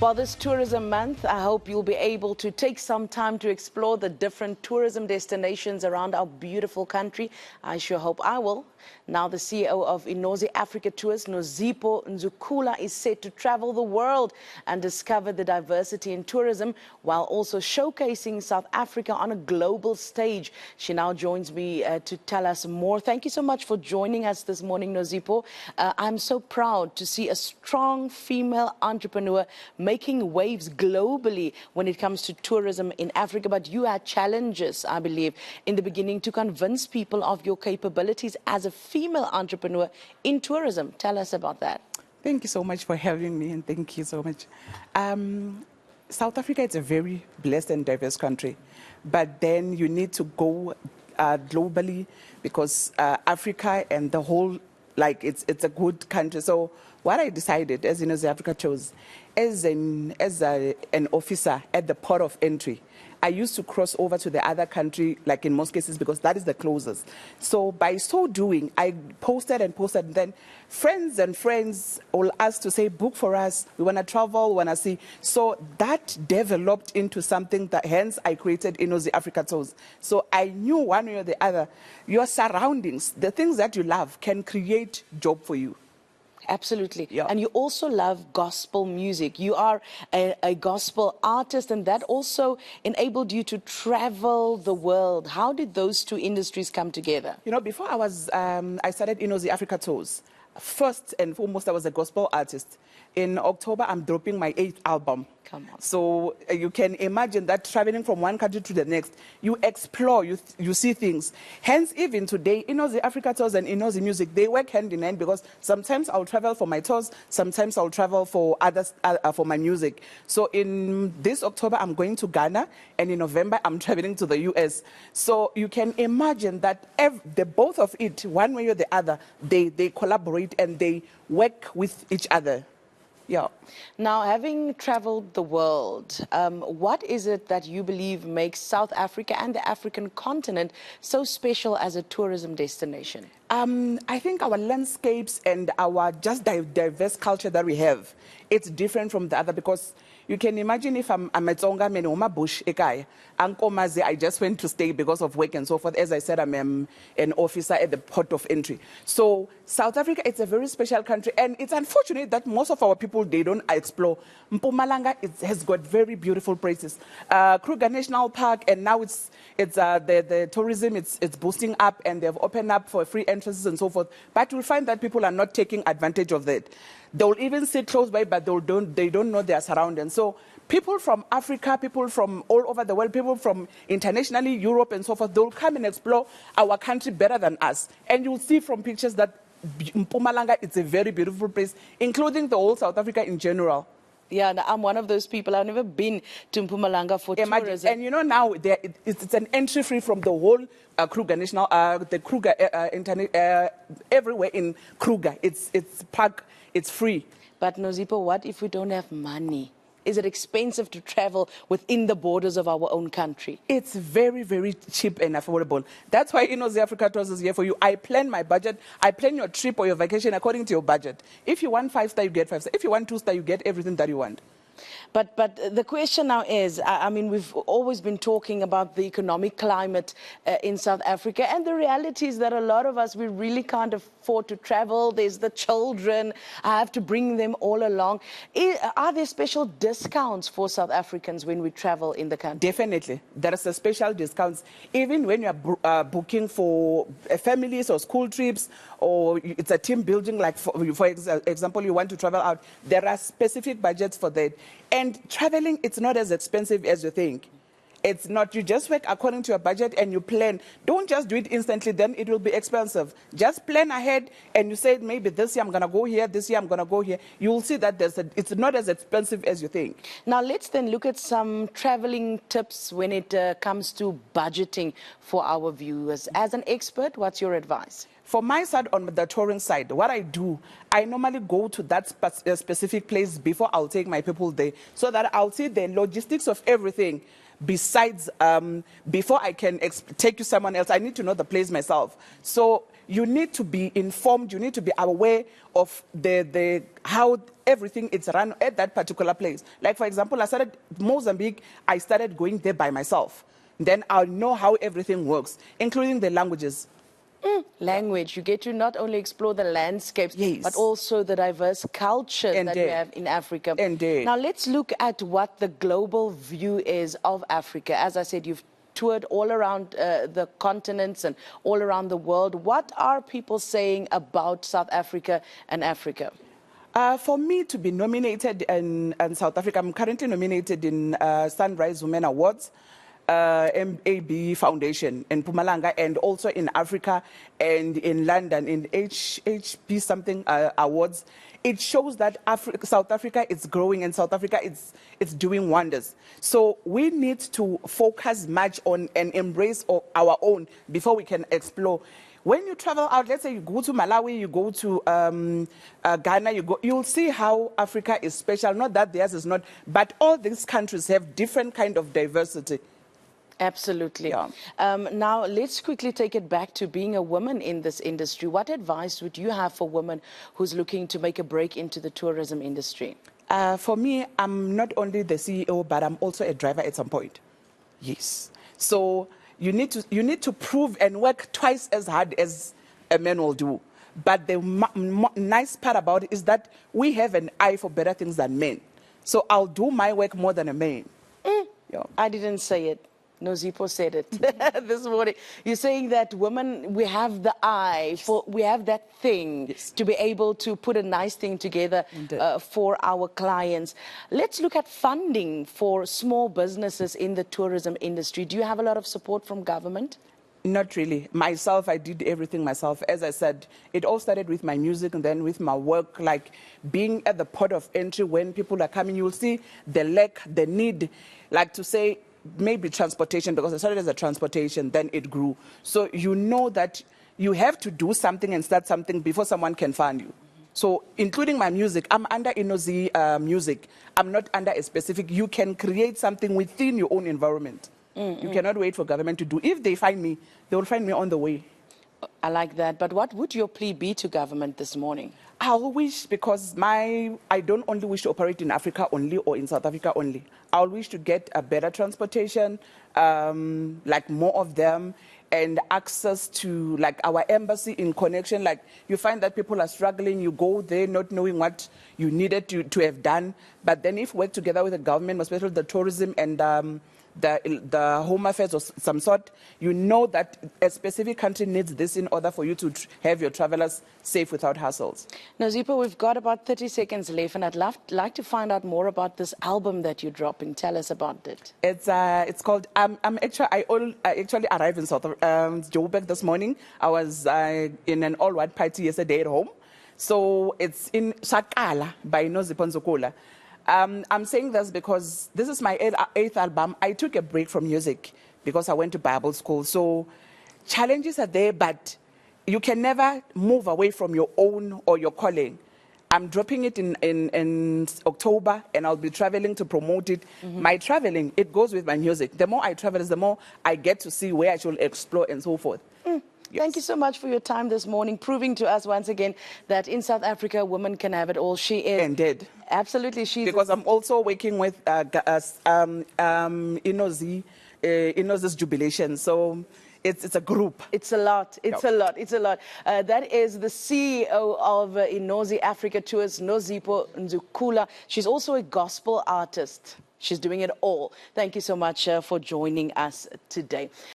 Well, this tourism month, I hope you'll be able to take some time to explore the different tourism destinations around our beautiful country. I sure hope I will. Now, the CEO of iNozi Africa Tours, Nozipho Ndzukula, is set to travel the world and discover the diversity in tourism while also showcasing South Africa on a global stage. She now joins me to tell us more. Thank you so much for joining us this morning, Nozipho. I'm so proud to see a strong female entrepreneur making waves globally when it comes to tourism in Africa. But you had challenges, I believe, in the beginning to convince people of your capabilities as a female entrepreneur in tourism. Tell us about that. Thank you so much for having me, and thank you so much. South Africa is a very blessed and diverse country, but then you need to go globally because Africa and the whole, it's a good country. So what I decided, as iNozi Africa Tours, as an officer at the port of entry, I used to cross over to the other country, like in most cases, because that is the closest. So by so doing, I posted and posted, and then friends all asked to say, book for us, we want to travel, we want to see. So that developed into something that, hence I created iNozi Africa Tours. So I knew one way or the other, your surroundings, the things that you love can create job for you. Absolutely. Yeah. And you also love gospel music. You are a gospel artist, and that also enabled you to travel the world. How did those two industries come together? You know, before I started iNozi Africa Tours, first and foremost, I was a gospel artist. In October, I'm dropping my 8th album. Come on. So you can imagine that traveling from one country to the next, you explore, you see things. Hence, even today, iNozi Africa Tours and iNozi Music, they work hand in hand because sometimes I'll travel for my tours, sometimes I'll travel for others, for my music. So in this October, I'm going to Ghana, and in November, I'm traveling to the US. So you can imagine that the both of it, one way or the other, they collaborate and they work with each other. Yeah. Now, having traveled the world, what is it that you believe makes South Africa and the African continent so special as a tourism destination? I think our landscapes and our just diverse culture that we have, it's different from the other because you can imagine if I'm a Tsonga man or bush ekaya, Ankomaze, I just went to stay because of work and so forth. As I said, I'm an officer at the port of entry. So South Africa, it's a very special country, and it's unfortunate that most of our people, they don't explore. Mpumalanga has got very beautiful places. Kruger National Park, and now the tourism, it's boosting up, and they've opened up for free entrances and so forth. But you'll find that people are not taking advantage of that. They'll even sit close by, but they don't know their surroundings. So people from Africa, people from all over the world, people from internationally, Europe and so forth, they'll come and explore our country better than us. And you'll see from pictures that Mpumalanga, it's a very beautiful place, including the whole South Africa in general. Yeah, I'm one of those people. I've never been to Mpumalanga for tourism. And you know now, it's an entry free from the whole Kruger National, the Kruger, everywhere in Kruger. It's park, it's free. But Nozipho, what if we don't have money? Is it expensive to travel within the borders of our own country? It's very, very cheap and affordable. That's why iNozi Africa Tours is here for you. I plan my budget. I plan your trip or your vacation according to your budget. If you want 5-star, you get 5-star. If you want 2-star, you get everything that you want. But the question now is, I mean, we've always been talking about the economic climate in South Africa, and the reality is that a lot of us, we really can't afford to travel. There's the children. I have to bring them all along. Are there special discounts for South Africans when we travel in the country? Definitely. There are special discounts. Even when you're booking for families or school trips, or it's a team building, like for example, you want to travel out, there are specific budgets for that. And traveling, it's not as expensive as you think. It's not. You just work according to your budget and you plan. Don't just do it instantly, then it will be expensive. Just plan ahead and you say, maybe this year I'm going to go here, this year I'm going to go here. You will see that it's not as expensive as you think. Now, let's then look at some traveling tips when it comes to budgeting for our viewers. As an expert, what's your advice? For my side, on the touring side, what I do, I normally go to that specific place before I'll take my people there, so that I'll see the logistics of everything. Besides, before I can take you somewhere else, I need to know the place myself. So you need to be informed, you need to be aware of the how everything is run at that particular place. Like, for example, I started Mozambique, I started going there by myself. Then I'll know how everything works, including the languages. Language. You get to not only explore the landscapes, Yes. but also the diverse cultures that we Indeed. have in Africa. Indeed. Now, let's look at what the global view is of Africa. As I said, you've toured all around the continents and all around the world. What are people saying about South Africa and Africa? For me to be nominated in South Africa, I'm currently nominated in Sunrise Women Awards, MAB Foundation in Mpumalanga, and also in Africa and in London in HHP something awards. It shows that South Africa is growing, and South Africa it's doing wonders. So we need to focus much on and embrace our own before we can explore. When you travel out, let's say you go to Malawi, you go to Ghana, you'll see how Africa is special. Not that theirs is not, but all these countries have different kind of diversity. Absolutely. Yeah. Now, let's quickly take it back to being a woman in this industry. What advice would you have for women who's looking to make a break into the tourism industry? For me, I'm not only the CEO, but I'm also a driver at some point. Yes. So you need to prove and work twice as hard as a man will do. But the nice part about it is that we have an eye for better things than men. So I'll do my work more than a man. Yeah. I didn't say it. Nozipho said it this morning. You're saying that women, we have the eye, we have that thing to be able to put a nice thing together for our clients. Let's look at funding for small businesses in the tourism industry. Do you have a lot of support from government? Not really. Myself, I did everything myself. As I said, it all started with my music and then with my work, like being at the port of entry when people are coming. You'll see the lack, the need, like to say, maybe transportation, because I started as a transportation, then it grew. So you know that you have to do something and start something before someone can fund you. So including my music, I'm under iNozi music. I'm not under a specific, you can create something within your own environment. You cannot wait for government to do. If they find me, they will find me on the way. I like that. But what would your plea be to government this morning? I wish, because I don't only wish to operate in Africa only or in South Africa only. I wish to get a better transportation, like more of them, and access to like our embassy in connection. Like you find that people are struggling, you go there not knowing what you needed to have done. But then if we work together with the government, especially the tourism and the home affairs of some sort, you know that a specific country needs this in order for you to have your travelers safe without hassles. Nozipho, we've got about 30 seconds left, and I'd like to find out more about this album that you're dropping. Tell us about it. It's called, I actually arrived in Joburg this morning. I was in an all-white party yesterday at home. So it's in Shakala by Nozipho Ndzukula. I'm saying this because this is my eighth album. I took a break from music because I went to Bible school. So challenges are there, but you can never move away from your own or your calling. I'm dropping it in October, and I'll be traveling to promote it. My traveling, it goes with my music. The more I travel, the more I get to see where I should explore and so forth. Yes. Thank you so much for your time this morning, proving to us once again that in South Africa, women can have it all. She is. Indeed. Absolutely. She's because I'm also working with iNozi, iNozi's jubilation. So it's a group. It's a lot. It's a lot. It's a lot. That is the CEO of iNozi Africa Tours, Nozipho Ndzukula. She's also a gospel artist. She's doing it all. Thank you so much for joining us today.